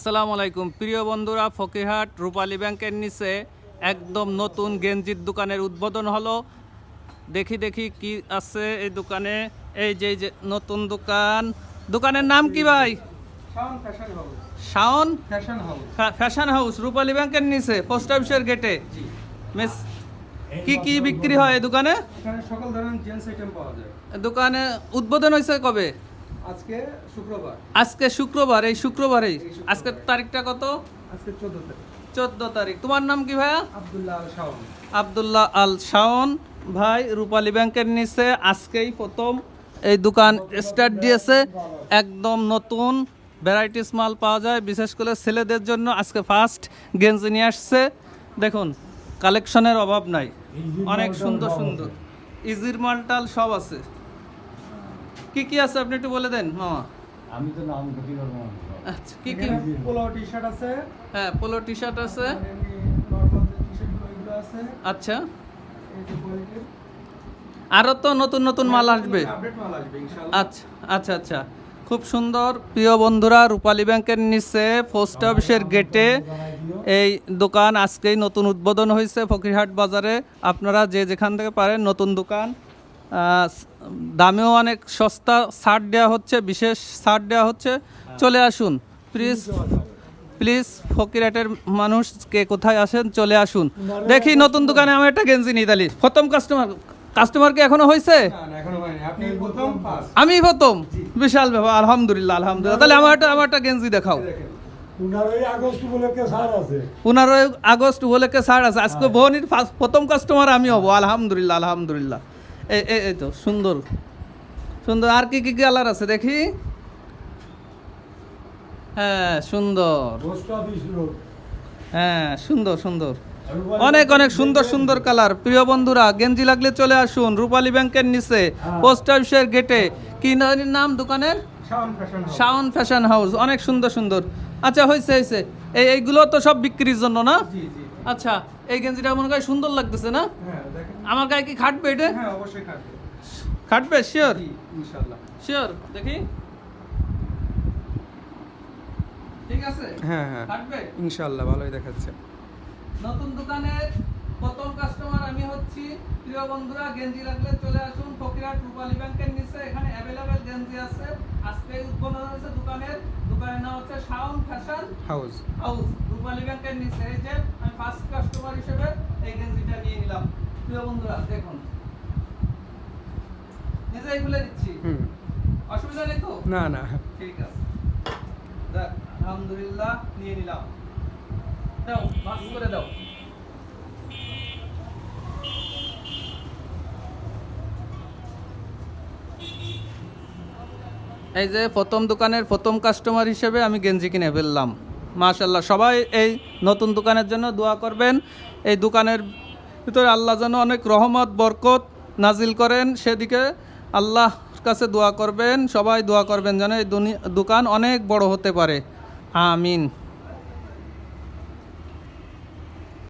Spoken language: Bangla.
আসসালামু আলাইকুম প্রিয় বন্ধুরা, ফকিরহাট রূপালী ব্যাংকের নিচে একদম নতুন গেঞ্জির দোকানের উদ্বোধন হলো। দেখি কি আছে এই দোকানে। এই যে নতুন দোকানের নাম কি ভাই? শাওন ফ্যাশন হাউস রূপালী ব্যাংকের নিচে পোস্ট অফিসের গেটে। মিস কি বিক্রি হয় এই দোকানে? এখানে সকল ধরনের জেন্টস আইটেম পাওয়া যায়। দোকানে উদ্বোধন হয়েছে কবে? আজকে শুক্রবার। এই শুক্রবারেই। আজকের তারিখটা কত? আজকে 14 তারিখ। 14 তারিখ। তোমার নাম কি ভাইয়া? আব্দুল্লাহ আল শাওন। আব্দুল্লাহ আল শাওন ভাই রূপালী ব্যাংকের নিচে আজকেই প্রথম এই দোকান স্টার্ট দিয়েছে। একদম নতুন ভ্যারাইটিস মাল পাওয়া যায়, বিশেষ করে ছেলেদের জন্য আজকে ফার্স্ট গেঞ্জি নিয়ে আসছে। দেখুন কালেকশনের অভাব নাই, অনেক সুন্দর ইজির মালটাল সব আছে। কি আছে আপনি একটু বলে দেন মামা। আমি তো নাম কপি করব না। আচ্ছা কি পোলো টি-শার্ট আছে। হ্যাঁ পোলো টি-শার্ট আছে। নরমাল যে টি-শার্টগুলো এগুলো আছে। আচ্ছা এই যে কোয়ালিটির আরো তো নতুন মাল আসবে। আপডেট মাল আসবে ইনশাআল্লাহ। আচ্ছা খুব সুন্দর। প্রিয় বন্ধুরা, রূপালী ব্যাংকের নিচে পোস্ট অফিসের গেটে এই দোকান আজকেই নতুন উদ্বোধন হয়েছে ফকিরহাট বাজারে। আপনারা যেখান থেকে পারেন নতুন দোকান, দামেও অনেক সস্তা, ছাড় দেওয়া হচ্ছে, বিশেষ ছাড় দেওয়া হচ্ছে। চলে আসুন প্লিজ ফকিরহাটের মানুষ কে কোথায় আসেন চলে আসুন। দেখি নতুন দোকানে আমি একটা গেঞ্জি নিই। তাহলে প্রথম কাস্টমার কি এখনো হয়েছে? না এখনো হয়নি। আপনি প্রথম ফার্স্ট। আমি প্রথম। বিশাল ব্যাপার, আলহামদুলিল্লাহ। তাহলে আমার একটা গেঞ্জি দেখাও। 15 আগস্ট উপলক্ষে ছাড় আছে। 15 আগস্ট উপলক্ষে ছাড় আছে। আজকে ভবনির প্রথম কাস্টমার আমি হব। আলহামদুলিল্লাহ। এই তো সুন্দর। আর কি কালার আছে দেখি। হ্যাঁ সুন্দর। Post office road. হ্যাঁ সুন্দর অনেক সুন্দর কালার। প্রিয় বন্ধুরা, গেঞ্জি লাগলে চলে আসুন রূপালী ব্যাংকের নিচে পোস্ট অফিসের গেটে। কি নাম দোকানের? Shaon fashion house. অনেক সুন্দর। আচ্ছা হয়েছে। এইগুলো তো সব বিক্রির জন্য না? জি। আচ্ছা এই গেঞ্জিটা মনে হয় সুন্দর লাগতেছে না? হ্যাঁ দেখেন। আমার গায়ে কি খাটবে এটা? হ্যাঁ অবশ্যই খাটবে। খাটবে শিওর? জি ইনশাআল্লাহ। শিওর। দেখি ঠিক আছে। হ্যাঁ খাটবে ইনশাআল্লাহ ভালোই দেখাচ্ছে। নতুন দোকানের প্রথম কাস্টমার আমি হচ্ছি। প্রিয় বন্ধুরা, গেঞ্জি লাগলে চলে আসুন ফকিরহাট রূপালী ব্যাংকের নিচে। এখানে অ্যাভেলেবেল গেঞ্জি আছে। আজকে উদ্বোধন হয়েছে দোকানের নাম হচ্ছে শাওন ফ্যাশন হাউস রূপালী ব্যাংকের নিচে। এই যে আমি ফার্স্ট কাস্টমার হিসেবে এই গেঞ্জিটা নিয়ে নিলাম। প্রিয় বন্ধুরা দেখুন, নিজেই খুলে দিচ্ছি। অসুবিধা নেই তো? না ঠিক আছে। দেখ আলহামদুলিল্লাহ নিয়ে নিলাম। দাও ভাগ করে দাও। এই যে প্রথম দোকানের প্রথম কাস্টমার হিসেবে আমি গেঞ্জি কিনে ফেললাম। মাশাআল্লাহ। সবাই এই নতুন দোকানের জন্য দোয়া করবেন। এই দোকানের ভিতরে আল্লাহ যেন অনেক রহমত বরকত নাজিল করেন, সেদিকে আল্লাহর কাছে দোয়া করবেন। সবাই দোয়া করবেন যেন এই দোকান অনেক বড় হতে পারে। আমিন।